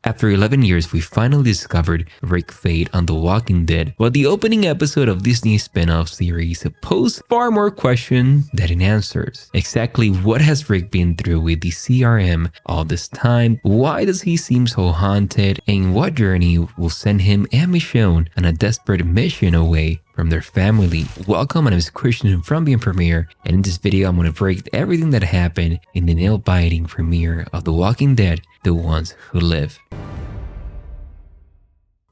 After 11 years, we finally discovered Rick's fate on The Walking Dead, while the opening episode of this new spin-off series posed far more questions than it answers. Exactly what has Rick been through with the CRM all this time? Why does he seem so haunted? And what journey will send him and Michonne on a desperate mission away from their family? Welcome, my name is Christian from the Premiere, and in this video I'm going to break everything that happened in the nail-biting premiere of The Walking Dead, The Ones Who Live.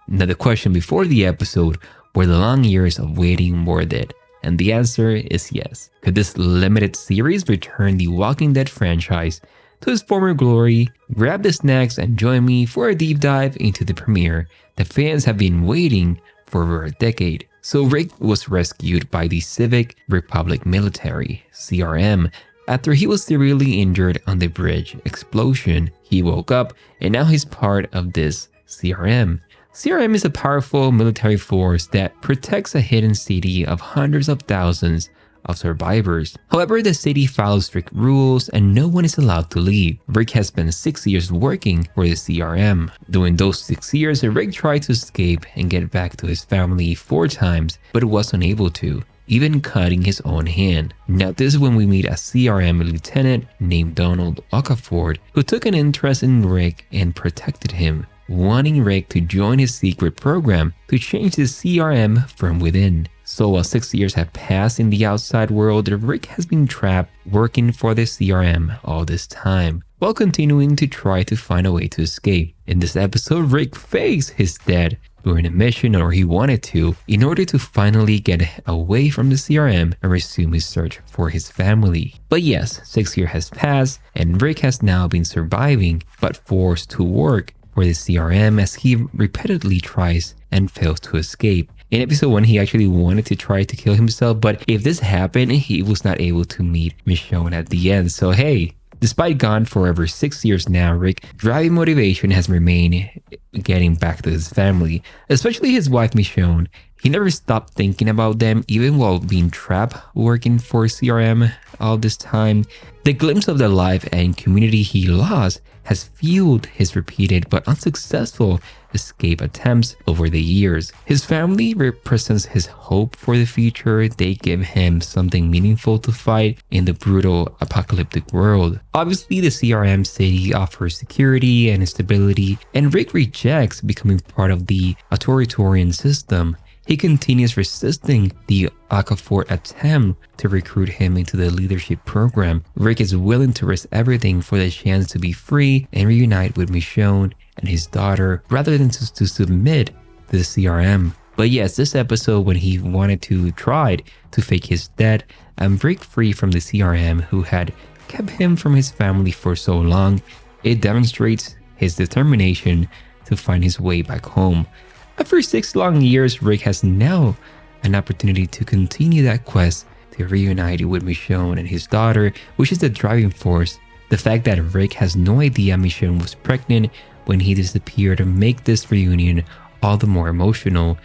Now the question before the episode, were the long years of waiting worth it? And the answer is yes. Could this limited series return the Walking Dead franchise to its former glory? Grab the snacks and join me for a deep dive into the premiere that fans have been waiting for over a decade. So Rick was rescued by the Civic Republic Military, CRM, after he was severely injured on the bridge explosion. He woke up and now he's part of this CRM. CRM is a powerful military force that protects a hidden city of hundreds of thousands of survivors. However, the city follows strict rules and no one is allowed to leave. Rick has spent 6 years working for the CRM. During those 6 years, Rick tried to escape and get back to his family 4 times, but was unable to, even cutting his own hand. Now this is when we meet a CRM lieutenant named Donald Okafor, who took an interest in Rick and protected him, wanting Rick to join his secret program to change the CRM from within. So while 6 years have passed in the outside world, Rick has been trapped working for the CRM all this time, while continuing to try to find a way to escape. In this episode, Rick faced his death during a mission, or he wanted to, in order to finally get away from the CRM and resume his search for his family. But yes, 6 years has passed and Rick has now been surviving, but forced to work for the CRM as he repeatedly tries and fails to escape. In episode 1, he actually wanted to try to kill himself, but if this happened, he was not able to meet Michonne at the end. So hey, despite gone for over 6 years now, Rick's driving motivation has remained getting back to his family, especially his wife Michonne. He never stopped thinking about them, even while being trapped working for CRM all this time. The glimpse of the life and community he lost has fueled his repeated but unsuccessful escape attempts over the years. His family represents his hope for the future. They give him something meaningful to fight in the brutal apocalyptic world. Obviously, the CRM city offers security and stability, and Rick rejects becoming part of the authoritarian system. He continues resisting the Okafor attempt to recruit him into the leadership program. Rick is willing to risk everything for the chance to be free and reunite with Michonne and his daughter, rather than to submit to the CRM. But yes, this episode, when he wanted to try to fake his death and break free from the CRM who had kept him from his family for so long, it demonstrates his determination to find his way back home. After 6 long years, Rick has now an opportunity to continue that quest to reunite with Michonne and his daughter, which is the driving force. The fact that Rick has no idea Michonne was pregnant when he disappeared to make this reunion all the more emotional.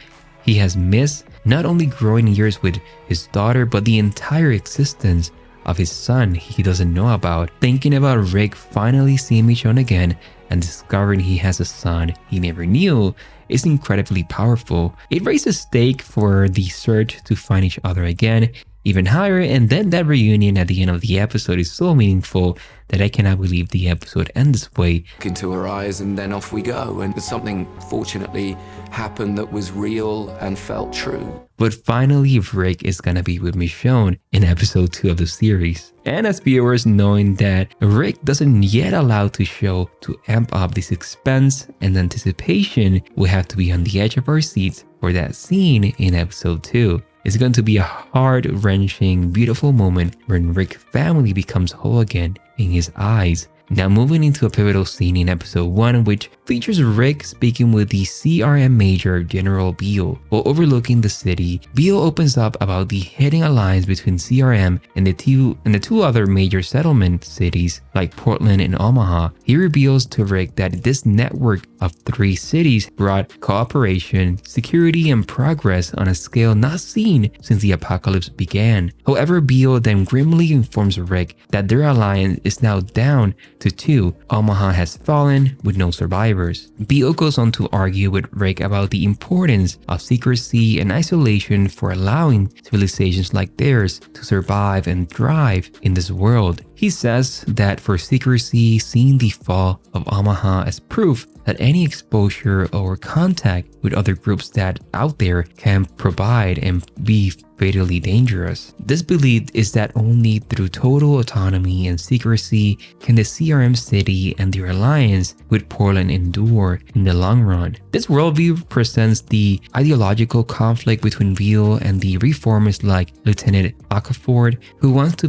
He has missed not only growing years with his daughter, but the entire existence of his son he doesn't know about. Thinking about Rick finally seeing Michonne again and discovering he has a son he never knew is incredibly powerful. It raises stake for the search to find each other again even higher, and then that reunion at the end of the episode is so meaningful that I cannot believe the episode ends this way. Into her eyes and then off we go, and something fortunately happened that was real and felt true. But finally, Rick is gonna be with Michonne in episode 2 of the series. And as viewers, knowing that Rick doesn't yet allow to show to amp up the suspense and anticipation, we have to be on the edge of our seats for that scene in episode 2. It's going to be a heart-wrenching, beautiful moment when Rick's family becomes whole again in his eyes. Now moving into a pivotal scene in episode 1, which features Rick speaking with the CRM Major General Beale. While overlooking the city, Beale opens up about the hidden alliance between CRM and the two other major settlement cities like Portland and Omaha. He reveals to Rick that this network of 3 cities brought cooperation, security, and progress on a scale not seen since the apocalypse began. However, Beale then grimly informs Rick that their alliance is now down to 2, Omaha has fallen with no survivors. Beale goes on to argue with Rick about the importance of secrecy and isolation for allowing civilizations like theirs to survive and thrive in this world. He says that for secrecy, seeing the fall of Omaha as proof that any exposure or contact with other groups that out there can provide and be fatally dangerous. This belief is that only through total autonomy and secrecy can the CRM city and their alliance with Portland endure in the long run. This worldview presents the ideological conflict between Beale and the reformers like Lieutenant Okafor, who wants to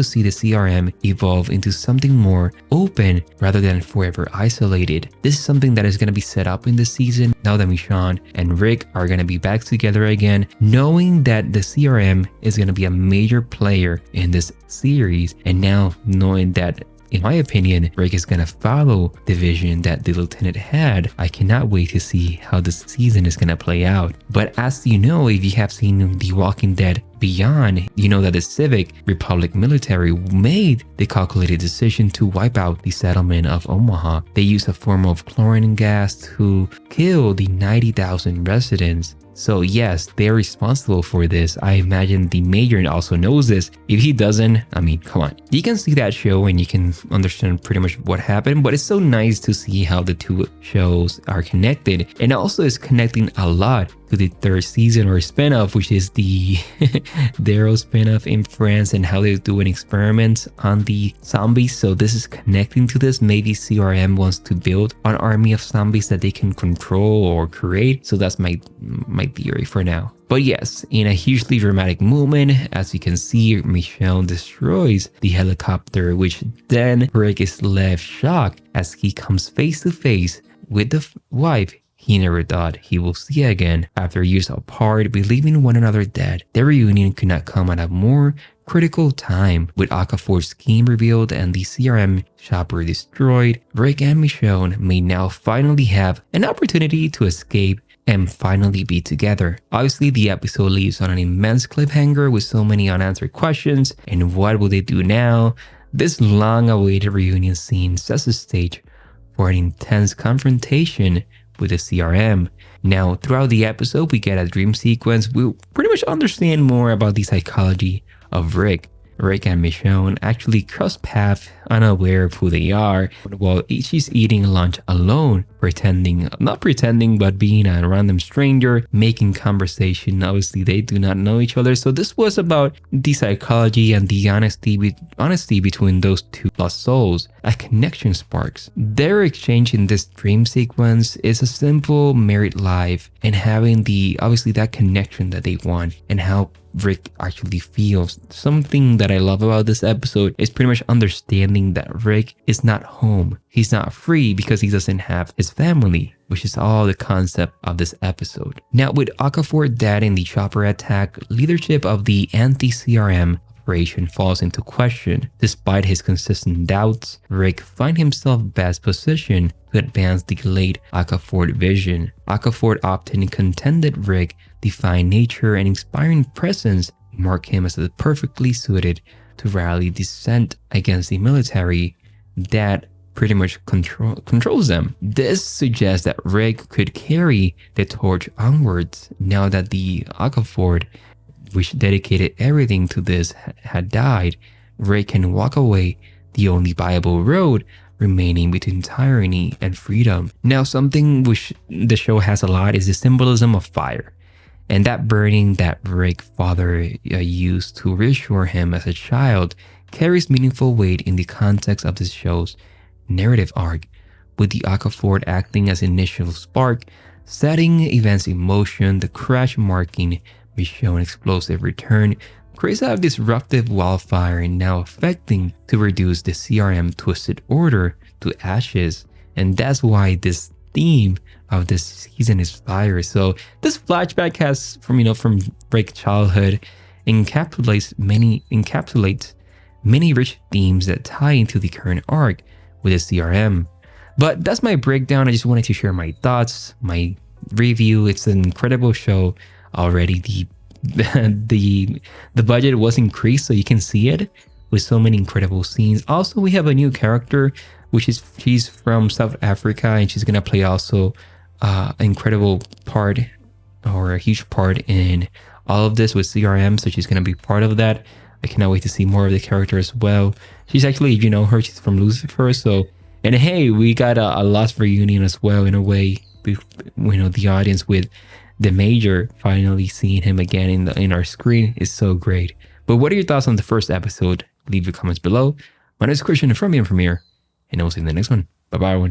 see the CRM evolve into something more open rather than forever isolated. This is something that is going to be set up in this season now that Michonne and Rick are going to be back together again, knowing that the CRM is going to be a major player in this series, and now knowing that, in my opinion, Rick is gonna follow the vision that the lieutenant had. I cannot wait to see how this season is gonna play out. But as you know, if you have seen The Walking Dead Beyond, you know that the Civic Republic Military made the calculated decision to wipe out the settlement of Omaha. They used a form of chlorine gas to kill the 90,000 residents. So yes, they're responsible for this. I imagine the mayor also knows this. If he doesn't, I mean, come on. You can see that show and you can understand pretty much what happened, but it's so nice to see how the two shows are connected, and also it's connecting a lot to the third season or spinoff, which is the Daryl spinoff in France, and how they're doing experiments on the zombies. So this is connecting to this. Maybe CRM wants to build an army of zombies that they can control or create. So that's my theory for now. But yes, in a hugely dramatic moment, as you can see, Michonne destroys the helicopter, which then Rick is left shocked as he comes face to face with the wife he never thought he will see again. After years apart, believing one another dead, their reunion could not come at a more critical time. With Okafor's scheme revealed and the CRM chopper destroyed, Rick and Michonne may now finally have an opportunity to escape and finally be together. Obviously, the episode leaves on an immense cliffhanger with so many unanswered questions. And what will they do now? This long-awaited reunion scene sets the stage for an intense confrontation with the CRM. Now, throughout the episode, we get a dream sequence. We'll pretty much understand more about the psychology of Rick. Rick and Michonne actually cross paths unaware of who they are while she's eating lunch alone, not pretending, but being a random stranger, making conversation. Obviously, they do not know each other. So this was about the psychology and the honesty between those two lost souls. A connection sparks. Their exchange in this dream sequence is a simple married life and having obviously that connection that they want, and how Rick actually feels. Something that I love about this episode is pretty much understanding that Rick is not home. He's not free because he doesn't have his family, which is all the concept of this episode. Now, with Okafor dead in the chopper attack, leadership of the anti-CRM operation falls into question. Despite his consistent doubts, Rick finds himself best positioned to advance the late Okafor vision. Okafor often contended Rick define nature and inspiring presence mark him as perfectly suited to rally dissent against the military that pretty much controls them. This suggests that Rick could carry the torch onwards now that the Okafor, which dedicated everything to this, had died. Rick can walk away the only viable road remaining between tyranny and freedom. Now, something which the show has a lot is the symbolism of fire. And that burning that Rick's father used to reassure him as a child carries meaningful weight in the context of this show's narrative arc, with the Okafor acting as initial spark, setting events in motion. The crash marking Michonne's explosive return creates a disruptive wildfire and now affecting to reduce the CRM twisted order to ashes. And that's why this theme of this season is fire. So this flashback has from Rick's childhood encapsulates many rich themes that tie into the current arc with the CRM. But that's my breakdown. I just wanted to share my thoughts, my review. It's an incredible show already. The budget was increased so you can see it, with so many incredible scenes. Also, we have a new character, which is she's from South Africa, and she's gonna play also an incredible part or a huge part in all of this with CRM. So she's gonna be part of that. I cannot wait to see more of the character as well. She's actually, if you know her, she's from Lucifer. So, and hey, we got a Lost reunion as well in a way. You know, the audience with the Major finally seeing him again in our screen is so great. But what are your thoughts on the first episode? Leave your comments below. My name is Christian from Premiere, and I will see you in the next one. Bye bye, everyone.